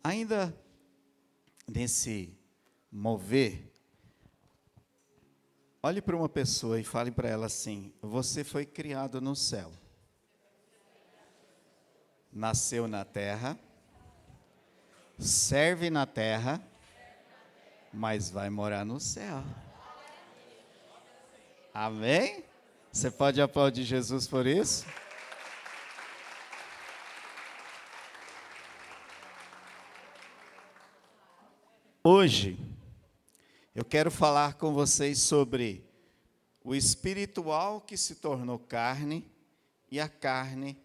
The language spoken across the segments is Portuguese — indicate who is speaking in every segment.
Speaker 1: Ainda nesse mover, olhe para uma pessoa e fale para ela assim: você foi criado no céu, nasceu na terra, serve na terra, mas vai morar no céu. Amém? Você pode aplaudir Jesus por isso? Hoje, eu quero falar com vocês sobre o espiritual que se tornou carne e a carne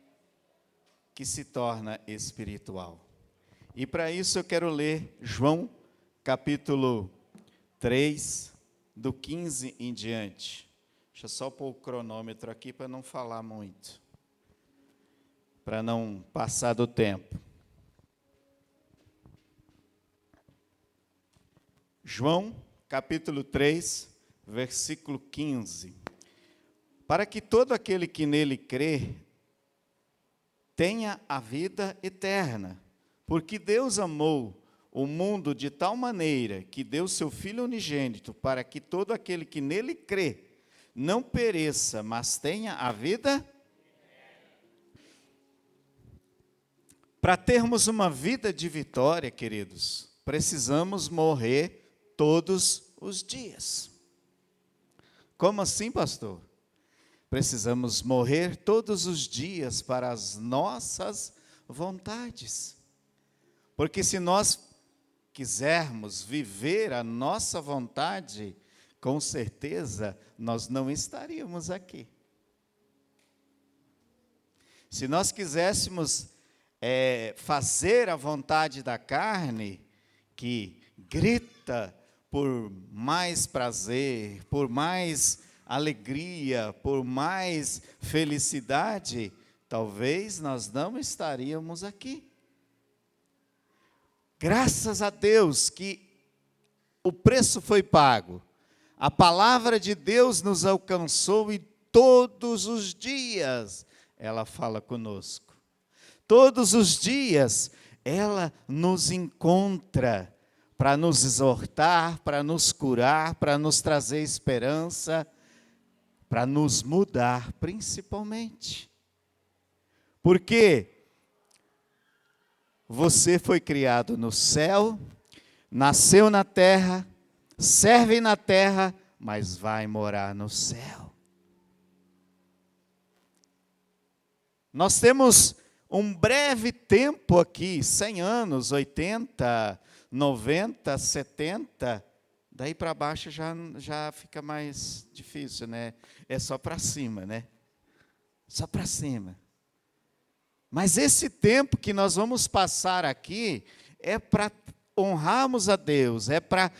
Speaker 1: que se torna espiritual. E para isso eu quero ler João, capítulo 3, do 15 em diante. Deixa eu só pôr o cronômetro aqui para não falar muito, para não passar do tempo. João, capítulo 3, versículo 15. Para que todo aquele que nele crê tenha a vida eterna, porque Deus amou o mundo de tal maneira que deu seu Filho unigênito, para que todo aquele que nele crê não pereça, mas tenha a vida. Para termos uma vida de vitória, queridos, precisamos morrer todos os dias. Como assim, pastor? Precisamos morrer todos os dias para as nossas vontades. Porque se nós quisermos viver a nossa vontade, com certeza nós não estaríamos aqui. Se nós quiséssemos fazer a vontade da carne, que grita por mais prazer, por mais alegria, por mais felicidade, talvez nós não estaríamos aqui. Graças a Deus que o preço foi pago. A palavra de Deus nos alcançou e todos os dias ela fala conosco. Todos os dias ela nos encontra para nos exortar, para nos curar, para nos trazer esperança, para nos mudar principalmente. Porque você foi criado no céu, nasceu na terra, serve na terra, mas vai morar no céu. Nós temos um breve tempo aqui, 100 anos, 80, 90, 70, daí para baixo já fica mais difícil, né? É só para cima, né? Só para cima. Mas esse tempo que nós vamos passar aqui é para honrarmos a Deus, é para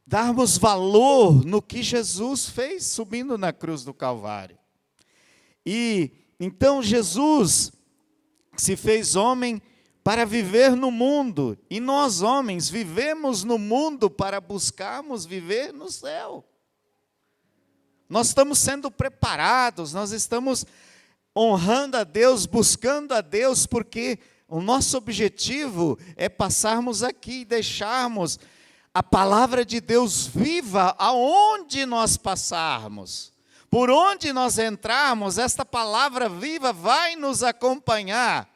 Speaker 1: darmos valor no que Jesus fez subindo na cruz do Calvário. E então Jesus se fez homem para viver no mundo, e nós homens vivemos no mundo para buscarmos viver no céu. Nós estamos sendo preparados, nós estamos honrando a Deus, buscando a Deus, porque o nosso objetivo é passarmos aqui e deixarmos a palavra de Deus viva aonde nós passarmos. Por onde nós entrarmos, esta palavra viva vai nos acompanhar.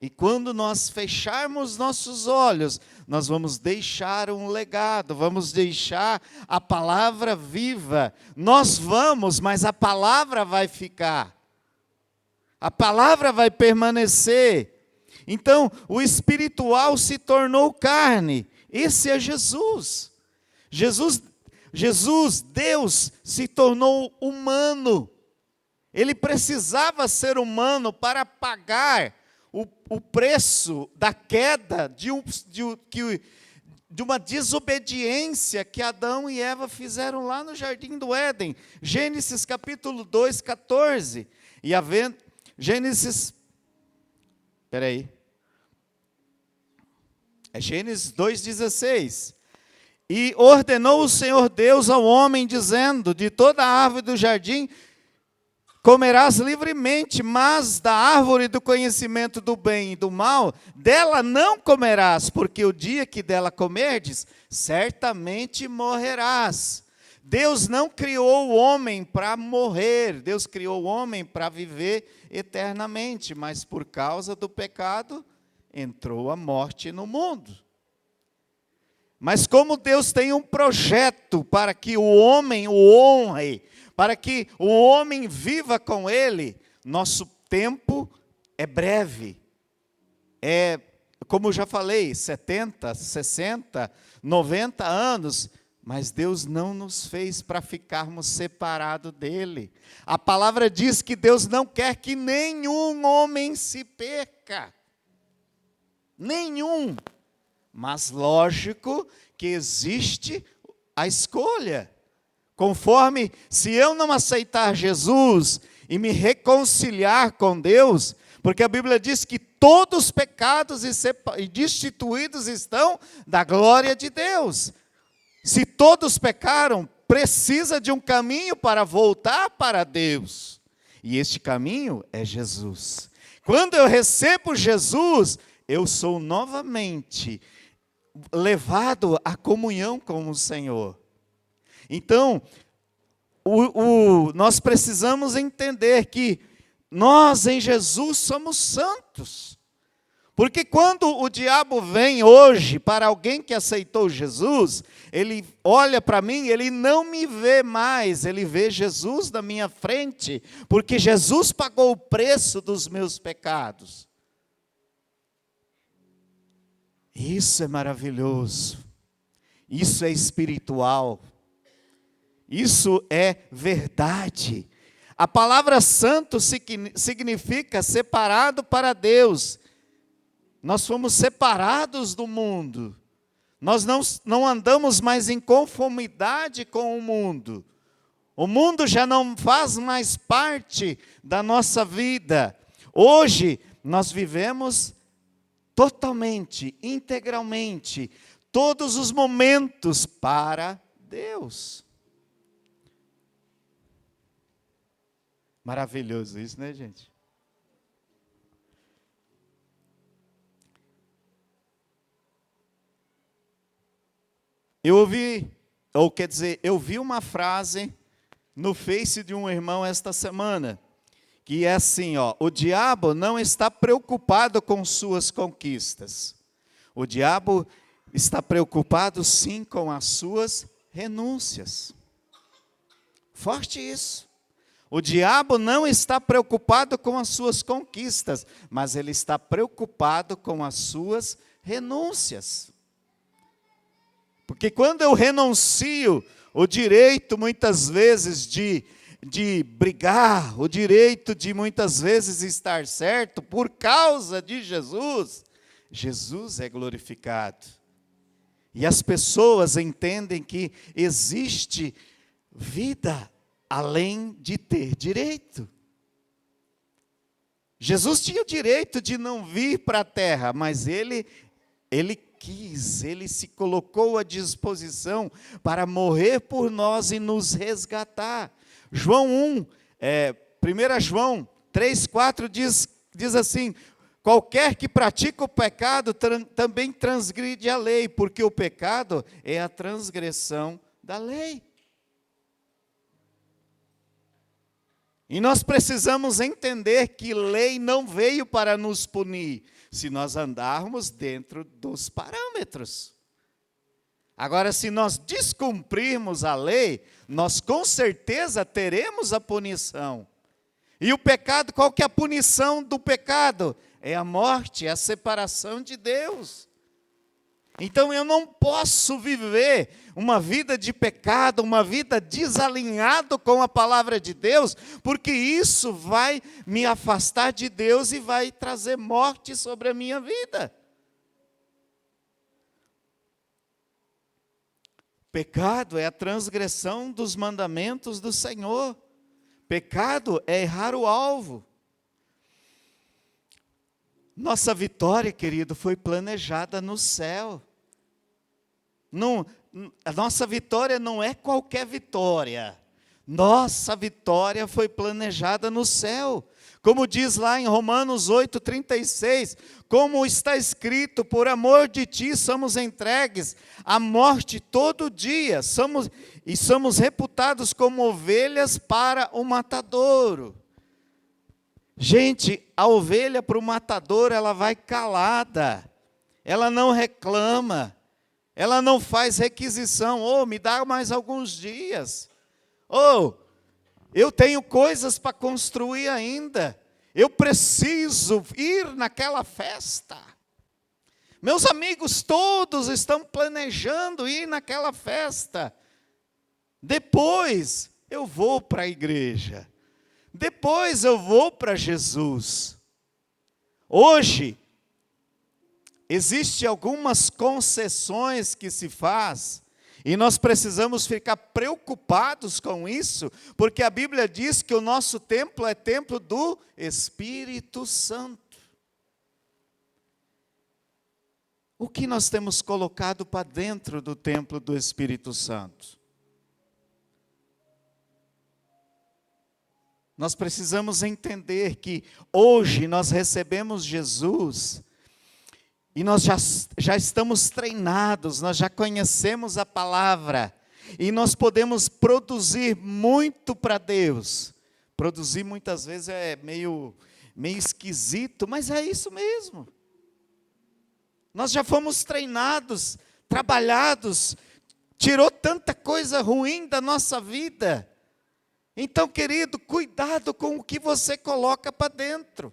Speaker 1: E quando nós fecharmos nossos olhos, nós vamos deixar um legado, vamos deixar a palavra viva. Nós vamos, mas a palavra vai ficar. A palavra vai permanecer. Então, o espiritual se tornou carne. Esse é Jesus. Jesus, Deus, se tornou humano. Ele precisava ser humano para pagar o preço da queda de uma desobediência que Adão e Eva fizeram lá no Jardim do Éden. Gênesis capítulo 2, 14. E havendo, Gênesis 2,16. E ordenou o Senhor Deus ao homem, dizendo: de toda a árvore do jardim comerás livremente, mas da árvore do conhecimento do bem e do mal, dela não comerás, porque o dia que dela comerdes, certamente morrerás. Deus não criou o homem para morrer, Deus criou o homem para viver eternamente, mas por causa do pecado, entrou a morte no mundo. Mas como Deus tem um projeto para que o homem o honre, para que o homem viva com ele, nosso tempo é breve. É, como eu já falei, 70, 60, 90 anos, mas Deus não nos fez para ficarmos separados dele. A palavra diz que Deus não quer que nenhum homem se perca. Nenhum. Mas lógico que existe a escolha. Conforme, se eu não aceitar Jesus e me reconciliar com Deus, porque a Bíblia diz que todos os pecados e destituídos estão da glória de Deus. Se todos pecaram, precisa de um caminho para voltar para Deus. E este caminho é Jesus. Quando eu recebo Jesus, eu sou novamente levado à comunhão com o Senhor. Então, nós precisamos entender que nós em Jesus somos santos. Porque quando o diabo vem hoje para alguém que aceitou Jesus, ele olha para mim, ele não me vê mais, ele vê Jesus na minha frente, porque Jesus pagou o preço dos meus pecados. Isso é maravilhoso, isso é espiritual, isso é verdade. A palavra santo significa separado para Deus. Nós fomos separados do mundo. Nós não andamos mais em conformidade com o mundo. O mundo já não faz mais parte da nossa vida. Hoje, nós vivemos totalmente, integralmente, todos os momentos para Deus. Maravilhoso isso, né, gente? Eu vi uma frase no Face de um irmão esta semana, que é assim, ó: o diabo não está preocupado com suas conquistas. O diabo está preocupado sim com as suas renúncias. Forte isso. O diabo não está preocupado com as suas conquistas, mas ele está preocupado com as suas renúncias. Porque quando eu renuncio o direito, muitas vezes, de brigar, o direito de, muitas vezes, estar certo, por causa de Jesus, Jesus é glorificado. E as pessoas entendem que existe vida além de ter direito. Jesus tinha o direito de não vir para a terra, mas ele quis, ele se colocou à disposição para morrer por nós e nos resgatar. João 1 João 3,4 diz assim: qualquer que pratica o pecado também transgride a lei, porque o pecado é a transgressão da lei. E nós precisamos entender que lei não veio para nos punir, se nós andarmos dentro dos parâmetros. Agora, se nós descumprirmos a lei, nós com certeza teremos a punição. E o pecado, qual que é a punição do pecado? É a morte, é a separação de Deus. Então eu não posso viver uma vida de pecado, uma vida desalinhada com a palavra de Deus, porque isso vai me afastar de Deus e vai trazer morte sobre a minha vida. Pecado é a transgressão dos mandamentos do Senhor. Pecado é errar o alvo. Nossa vitória, querido, foi planejada no céu. A nossa vitória não é qualquer vitória. Nossa vitória foi planejada no céu. Como diz lá em Romanos 8,36, como está escrito, por amor de ti somos entregues à morte todo dia, somos reputados como ovelhas para o matadouro. Gente, a ovelha para o matadouro, ela vai calada, ela não reclama, ela não faz requisição, me dá mais alguns dias, eu tenho coisas para construir ainda, eu preciso ir naquela festa. Meus amigos todos estão planejando ir naquela festa. Depois eu vou para a igreja. Depois eu vou para Jesus. Hoje, existem algumas concessões que se faz, e nós precisamos ficar preocupados com isso, porque a Bíblia diz que o nosso templo é templo do Espírito Santo. O que nós temos colocado para dentro do templo do Espírito Santo? Nós precisamos entender que hoje nós recebemos Jesus, e nós já estamos treinados, nós já conhecemos a palavra, e nós podemos produzir muito para Deus. Produzir muitas vezes é meio esquisito, mas é isso mesmo. Nós já fomos treinados, trabalhados, tirou tanta coisa ruim da nossa vida. Então, querido, cuidado com o que você coloca para dentro.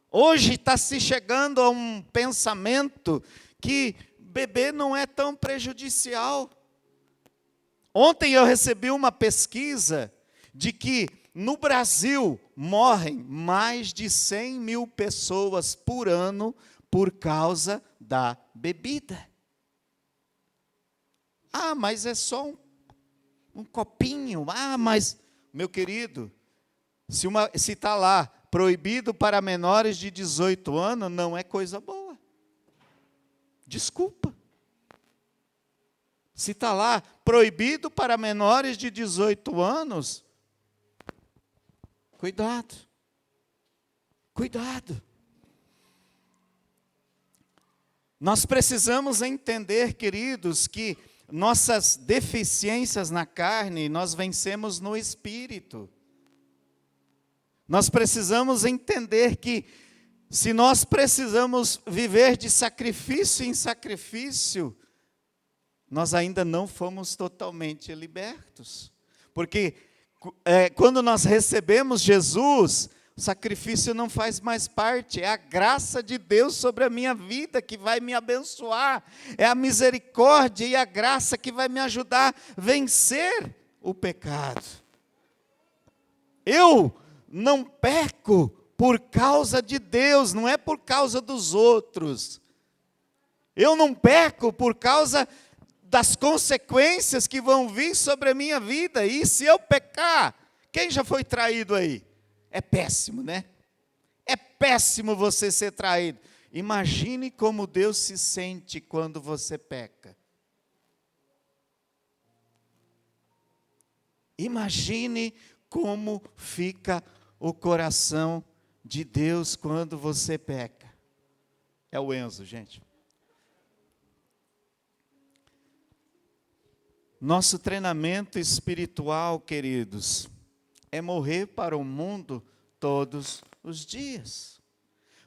Speaker 1: Hoje está se chegando a um pensamento que beber não é tão prejudicial. Ontem eu recebi uma pesquisa de que no Brasil morrem mais de 100 mil pessoas por ano por causa da bebida. Mas é só um copinho. Mas, meu querido, se está lá, proibido para menores de 18 anos, não é coisa boa. Desculpa. Se está lá, proibido para menores de 18 anos, cuidado. Cuidado. Nós precisamos entender, queridos, que nossas deficiências na carne, nós vencemos no Espírito. Nós precisamos entender que, se nós precisamos viver de sacrifício em sacrifício, nós ainda não fomos totalmente libertos. Porque quando nós recebemos Jesus, o sacrifício não faz mais parte, é a graça de Deus sobre a minha vida que vai me abençoar, é a misericórdia e a graça que vai me ajudar a vencer o pecado. Eu não peco por causa de Deus, não é por causa dos outros. Eu não peco por causa das consequências que vão vir sobre a minha vida. E se eu pecar, quem já foi traído aí? É péssimo, né? É péssimo você ser traído. Imagine como Deus se sente quando você peca. Imagine como fica o coração de Deus quando você peca. É o Enzo, gente. Nosso treinamento espiritual, queridos, é morrer para o mundo todos os dias.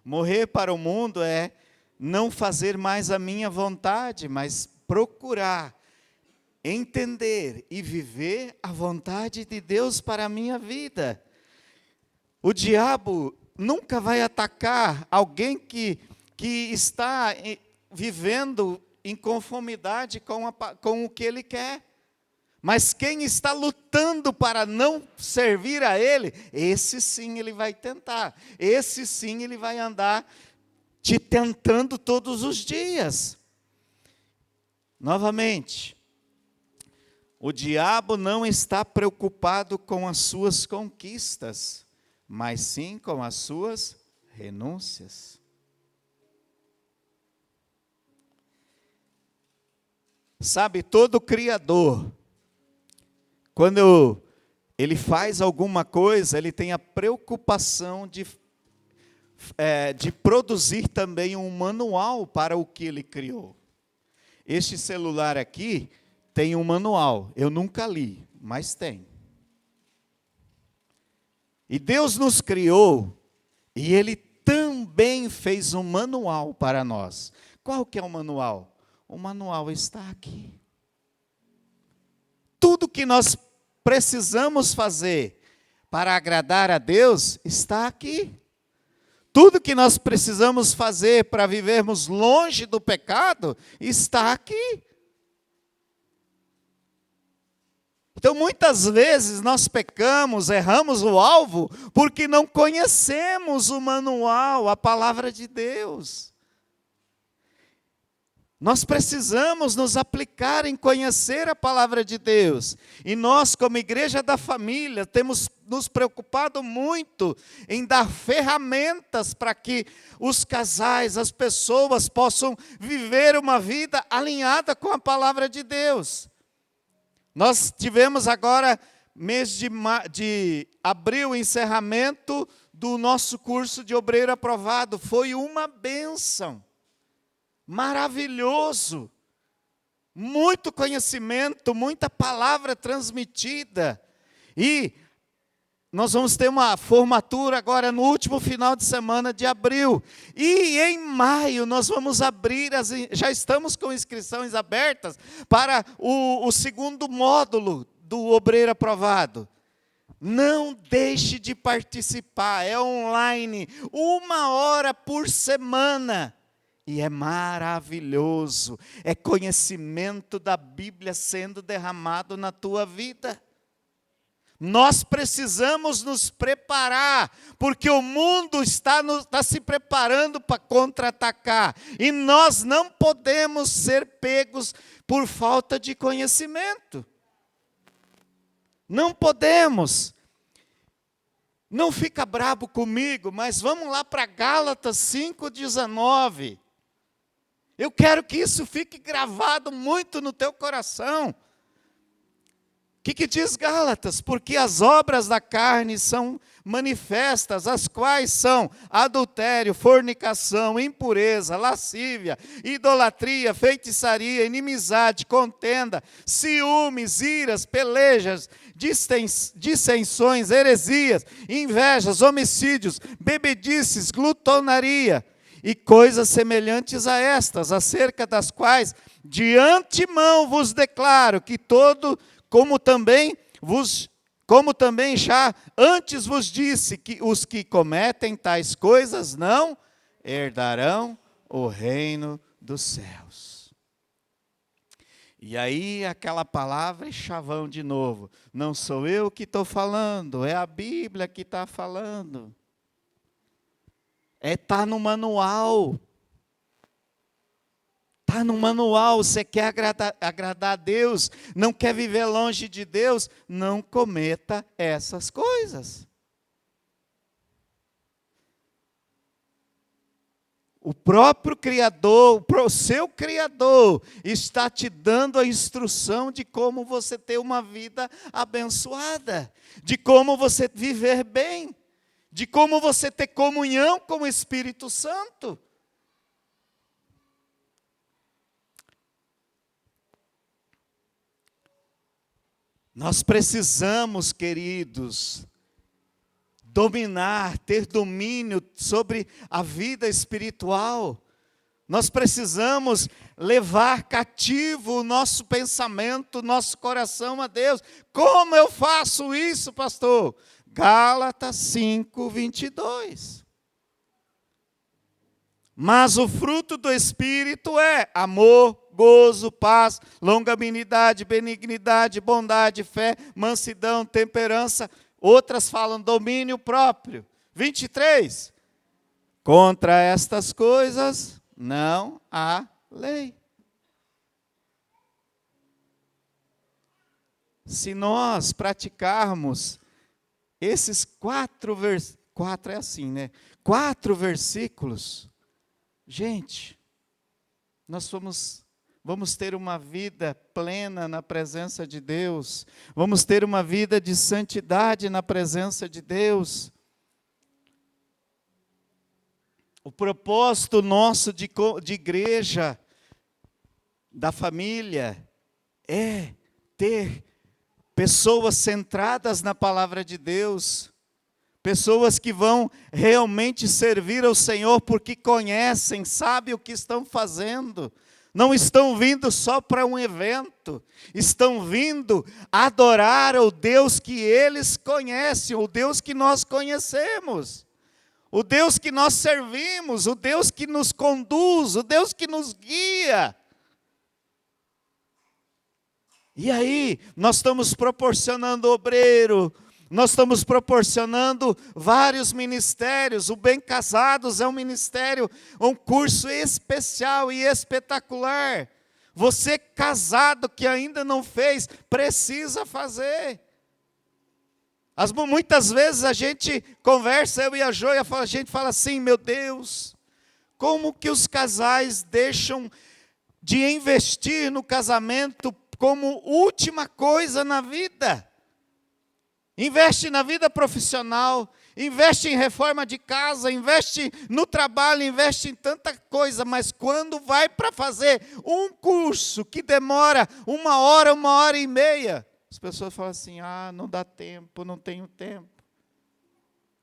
Speaker 1: Morrer para o mundo é não fazer mais a minha vontade, mas procurar entender e viver a vontade de Deus para a minha vida. O diabo nunca vai atacar alguém que está vivendo em conformidade com o que ele quer. Mas quem está lutando para não servir a ele, esse sim ele vai tentar. Esse sim ele vai andar te tentando todos os dias. Novamente, o diabo não está preocupado com as suas conquistas, mas sim com as suas renúncias. Sabe, todo criador, quando ele faz alguma coisa, ele tem a preocupação de produzir também um manual para o que ele criou. Este celular aqui tem um manual, eu nunca li, mas tem. E Deus nos criou, e Ele também fez um manual para nós. Qual que é o manual? O manual está aqui. Tudo que nós precisamos fazer para agradar a Deus está aqui. Tudo que nós precisamos fazer para vivermos longe do pecado está aqui. Então, muitas vezes nós pecamos, erramos o alvo, porque não conhecemos o manual, a palavra de Deus. Nós precisamos nos aplicar em conhecer a palavra de Deus. E nós, como igreja da família, temos nos preocupado muito em dar ferramentas para que os casais, as pessoas possam viver uma vida alinhada com a palavra de Deus. Nós tivemos agora, mês de abril, o encerramento do nosso curso de obreiro aprovado. Foi uma bênção. Maravilhoso, muito conhecimento, muita palavra transmitida, e nós vamos ter uma formatura agora no último final de semana de abril, e em maio nós vamos abrir, já estamos com inscrições abertas para o segundo módulo do obreiro aprovado. Não deixe de participar, é online, 1 hora por semana. E é maravilhoso, é conhecimento da Bíblia sendo derramado na tua vida. Nós precisamos nos preparar, porque o mundo está se preparando para contra-atacar. E nós não podemos ser pegos por falta de conhecimento. Não podemos. Não fica bravo comigo, mas vamos lá para Gálatas 5,19. Eu quero que isso fique gravado muito no teu coração. O que diz Gálatas? Porque as obras da carne são manifestas, as quais são adultério, fornicação, impureza, lascívia, idolatria, feitiçaria, inimizade, contenda, ciúmes, iras, pelejas, dissensões, heresias, invejas, homicídios, bebedices, glutonaria, e coisas semelhantes a estas, acerca das quais de antemão vos declaro que como também já antes vos disse, que os que cometem tais coisas não herdarão o reino dos céus. E aí aquela palavra é chavão de novo. Não sou eu que estou falando, é a Bíblia que está falando. Está no manual. Está no manual. Você quer agradar a Deus, não quer viver longe de Deus, não cometa essas coisas. O próprio Criador, o seu Criador, está te dando a instrução de como você ter uma vida abençoada, de como você viver bem, de como você ter comunhão com o Espírito Santo. Nós precisamos, queridos, dominar, ter domínio sobre a vida espiritual. Nós precisamos levar cativo o nosso pensamento, o nosso coração a Deus. Como eu faço isso, pastor? Gálatas 5:22. Mas o fruto do Espírito é amor, gozo, paz, longanimidade, benignidade, bondade, fé, mansidão, temperança. Outras falam domínio próprio. 23. Contra estas coisas não há lei. Se nós praticarmos esses 4 versículos, gente, nós vamos Vamos ter uma vida plena na presença de Deus. Vamos ter uma vida de santidade na presença de Deus. O propósito nosso de igreja, da família, é ter pessoas centradas na palavra de Deus. Pessoas que vão realmente servir ao Senhor porque conhecem, sabem o que estão fazendo. Não estão vindo só para um evento, estão vindo adorar o Deus que eles conhecem, o Deus que nós conhecemos, o Deus que nós servimos, o Deus que nos conduz, o Deus que nos guia. E aí, nós estamos proporcionando obreiro, nós estamos proporcionando vários ministérios. O Bem Casados é um ministério, um curso especial e espetacular. Você casado que ainda não fez, precisa fazer. Muitas vezes a gente conversa, eu e a Joia, a gente fala assim, meu Deus, como que os casais deixam de investir no casamento como última coisa na vida? Investe na vida profissional, investe em reforma de casa, investe no trabalho, investe em tanta coisa, mas quando vai para fazer um curso que demora 1 hora e meia, as pessoas falam assim, não dá tempo, não tenho tempo.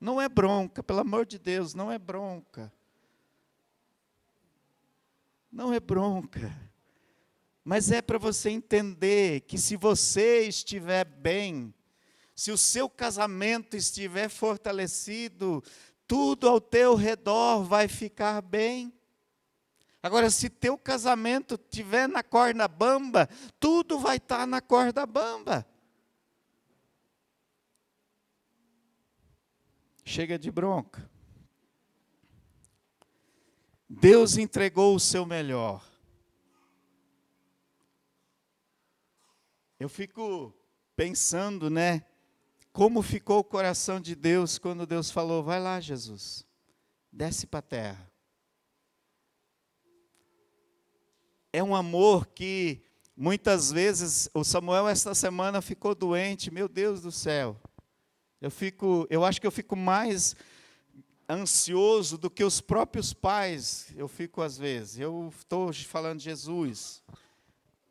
Speaker 1: Não é bronca, pelo amor de Deus, não é bronca. Não é bronca. Mas é para você entender que se você estiver bem, se o seu casamento estiver fortalecido, tudo ao teu redor vai ficar bem. Agora, se teu casamento estiver na corda bamba, tudo vai estar na corda bamba. Chega de bronca. Deus entregou o seu melhor. Eu fico pensando, como ficou o coração de Deus quando Deus falou, vai lá, Jesus, desce para a terra. É um amor que, muitas vezes, o Samuel esta semana ficou doente, meu Deus do céu. Eu acho que eu fico mais ansioso do que os próprios pais, eu fico às vezes. Eu estou falando, Jesus,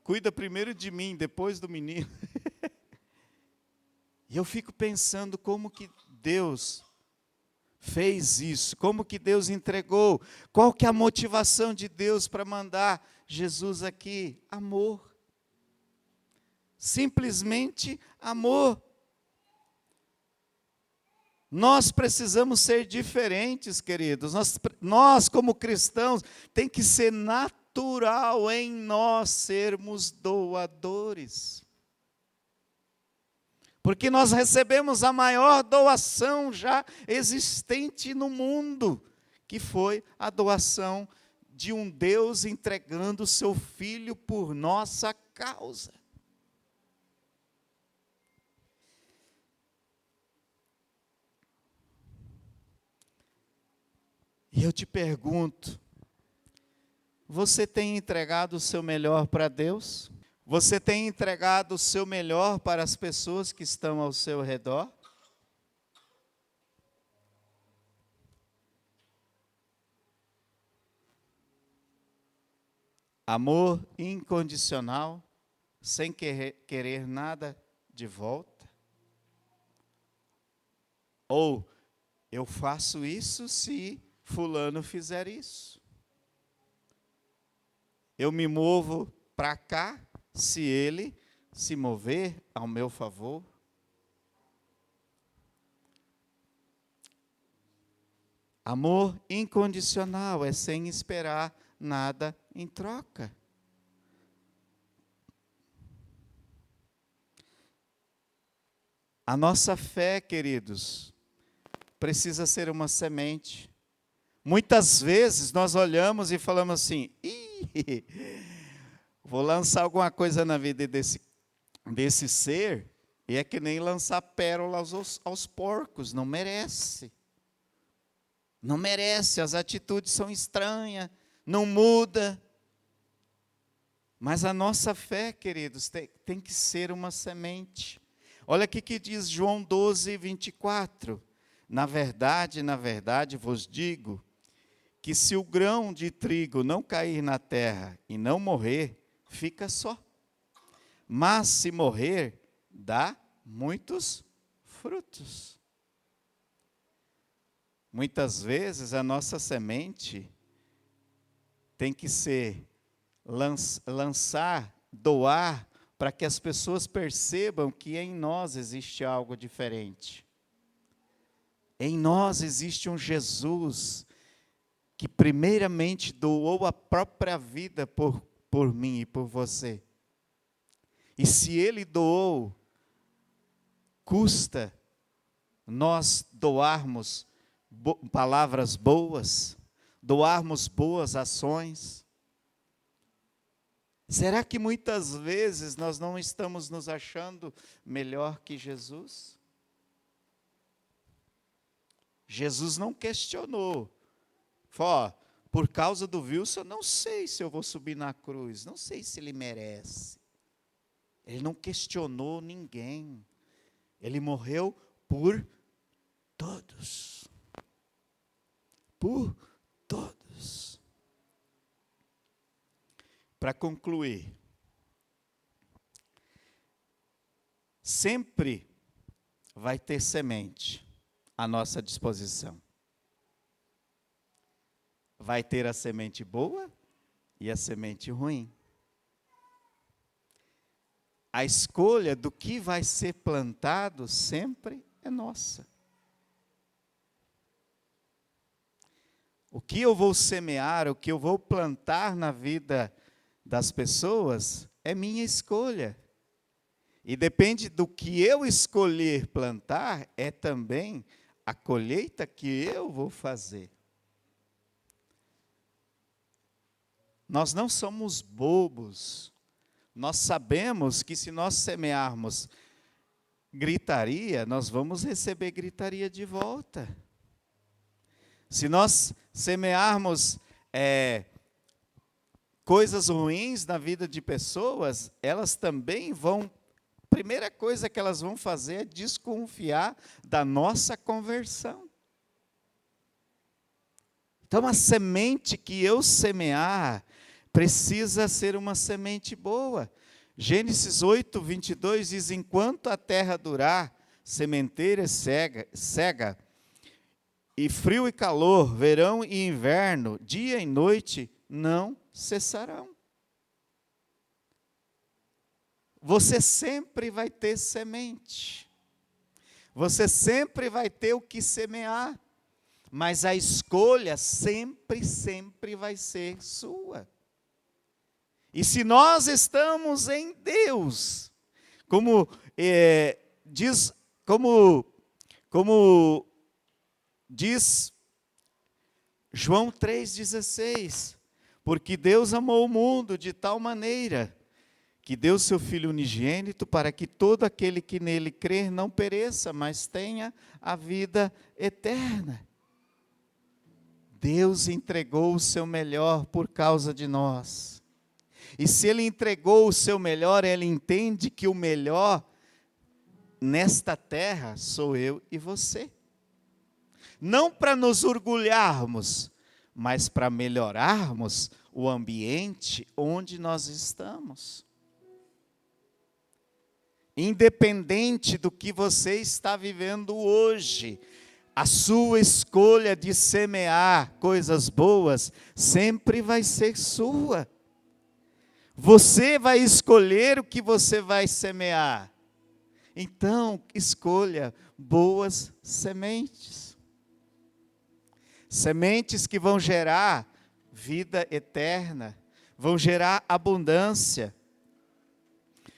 Speaker 1: cuida primeiro de mim, depois do menino. E eu fico pensando como que Deus fez isso, como que Deus entregou, qual que é a motivação de Deus para mandar Jesus aqui? Amor. Simplesmente amor. Nós precisamos ser diferentes, queridos. Nós como cristãos, tem que ser natural em nós sermos doadores. Porque nós recebemos a maior doação já existente no mundo, que foi a doação de um Deus entregando o seu Filho por nossa causa. E eu te pergunto, você tem entregado o seu melhor para Deus? Você tem entregado o seu melhor para as pessoas que estão ao seu redor? Amor incondicional, sem querer nada de volta? Ou, eu faço isso se fulano fizer isso? Eu me movo para cá, se ele se mover ao meu favor? Amor incondicional é sem esperar nada em troca. A nossa fé, queridos, precisa ser uma semente. Muitas vezes nós olhamos e falamos assim, vou lançar alguma coisa na vida desse ser, e é que nem lançar pérolas aos porcos, não merece. Não merece, as atitudes são estranhas, não muda. Mas a nossa fé, queridos, tem que ser uma semente. Olha aqui que diz João 12, 24. Na verdade vos digo, que se o grão de trigo não cair na terra e não morrer, fica só. Mas se morrer, dá muitos frutos. Muitas vezes a nossa semente tem que ser lançar, doar, para que as pessoas percebam que em nós existe algo diferente. Em nós existe um Jesus que primeiramente doou a própria vida por mim e por você. E se Ele doou, custa nós doarmos palavras boas, doarmos boas ações. Será que muitas vezes nós não estamos nos achando melhor que Jesus? Jesus não questionou. Falou, por causa do Wilson, eu não sei se eu vou subir na cruz, não sei se ele merece. Ele não questionou ninguém. Ele morreu por todos. Por todos. Para concluir, sempre vai ter semente à nossa disposição. Vai ter a semente boa e a semente ruim. A escolha do que vai ser plantado sempre é nossa. O que eu vou semear, o que eu vou plantar na vida das pessoas, é minha escolha. E depende do que eu escolher plantar, é também a colheita que eu vou fazer. Nós não somos bobos. Nós sabemos que se nós semearmos gritaria, nós vamos receber gritaria de volta. Se nós semearmos coisas ruins na vida de pessoas, elas também vão, primeira coisa que elas vão fazer é desconfiar da nossa conversão. Então a semente que eu semear precisa ser uma semente boa. Gênesis 8, 22 diz, enquanto a terra durar, sementeira cega, e frio e calor, verão e inverno, dia e noite, não cessarão. Você sempre vai ter semente. Você sempre vai ter o que semear. Mas a escolha sempre, sempre vai ser sua. E se nós estamos em Deus, como diz João 3,16, porque Deus amou o mundo de tal maneira que deu seu Filho unigênito para que todo aquele que nele crer não pereça, mas tenha a vida eterna. Deus entregou o seu melhor por causa de nós. E se Ele entregou o seu melhor, Ele entende que o melhor nesta terra sou eu e você. Não para nos orgulharmos, mas para melhorarmos o ambiente onde nós estamos. Independente do que você está vivendo hoje, a sua escolha de semear coisas boas sempre vai ser sua. Você vai escolher o que você vai semear. Então, escolha boas sementes. Sementes que vão gerar vida eterna, vão gerar abundância.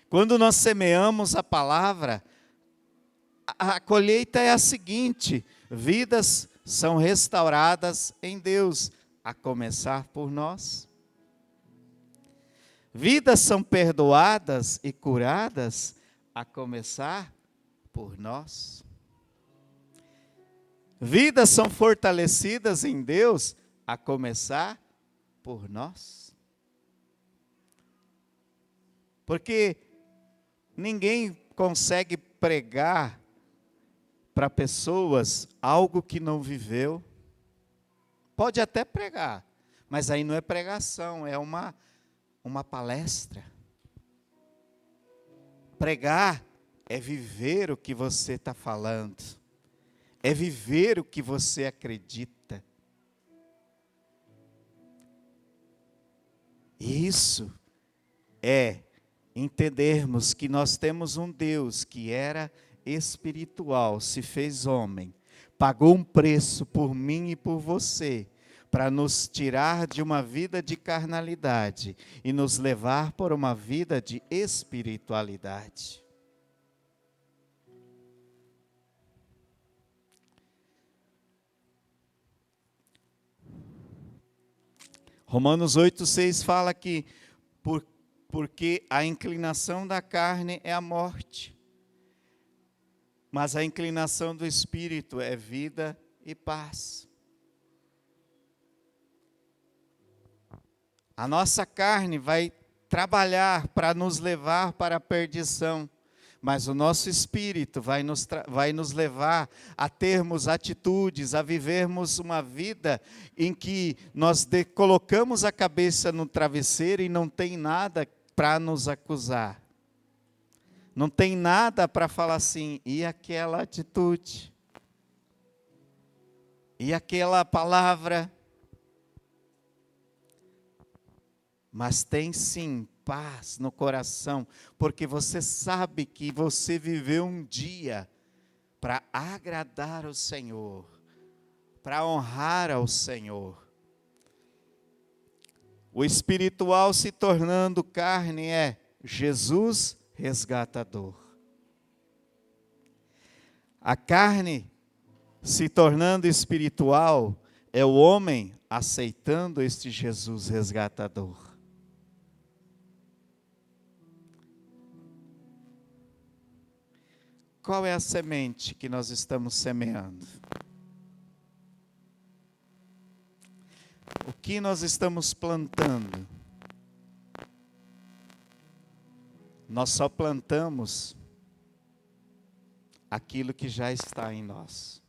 Speaker 1: Quando nós semeamos a palavra, a colheita é a seguinte: vidas são restauradas em Deus, a começar por nós. Vidas são perdoadas e curadas, a começar por nós. Vidas são fortalecidas em Deus, a começar por nós. Porque ninguém consegue pregar para pessoas algo que não viveu. Pode até pregar, mas aí não é pregação, é uma palestra. Pregar é viver o que você está falando, é viver o que você acredita. E isso é entendermos que nós temos um Deus que era espiritual, se fez homem, pagou um preço por mim e por você, para nos tirar de uma vida de carnalidade e nos levar por uma vida de espiritualidade. Romanos 8,6 fala que porque a inclinação da carne é a morte, mas a inclinação do espírito é vida e paz. A nossa carne vai trabalhar para nos levar para a perdição, mas o nosso espírito vai nos levar a termos atitudes, a vivermos uma vida em que nós colocamos a cabeça no travesseiro e não tem nada para nos acusar. Não tem nada para falar assim, e aquela atitude? E aquela palavra? Mas tem sim paz no coração, porque você sabe que você viveu um dia para agradar o Senhor, para honrar ao Senhor. O espiritual se tornando carne é Jesus resgatador. A carne se tornando espiritual é o homem aceitando este Jesus resgatador. Qual é a semente que nós estamos semeando? O que nós estamos plantando? Nós só plantamos aquilo que já está em nós.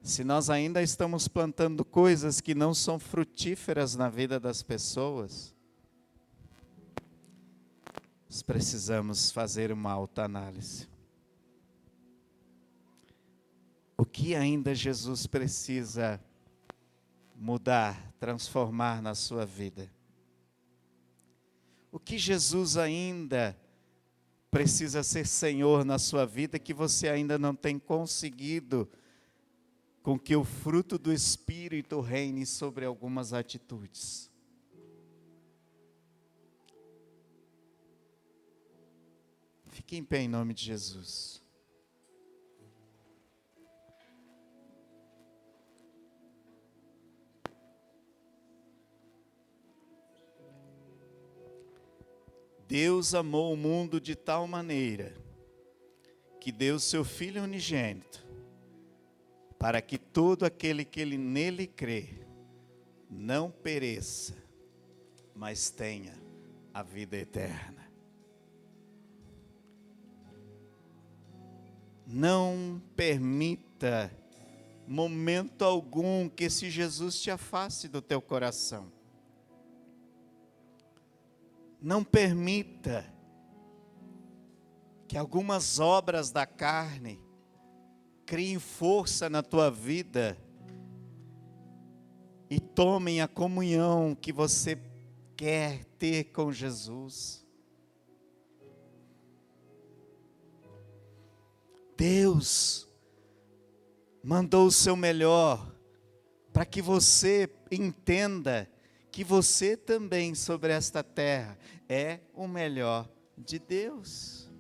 Speaker 1: Se nós ainda estamos plantando coisas que não são frutíferas na vida das pessoas, nós precisamos fazer uma autoanálise. O que ainda Jesus precisa mudar, transformar na sua vida? O que Jesus ainda precisa ser Senhor na sua vida que você ainda não tem conseguido com que o fruto do Espírito reine sobre algumas atitudes? Fique em pé em nome de Jesus. Deus amou o mundo de tal maneira que deu seu Filho unigênito, para que todo aquele que nele crê não pereça, mas tenha a vida eterna. Não permita momento algum que esse Jesus te afaste do teu coração. Não permita que algumas obras da carne criem força na tua vida e tomem a comunhão que você quer ter com Jesus. Deus mandou o seu melhor para que você entenda que você também sobre esta terra é o melhor de Deus.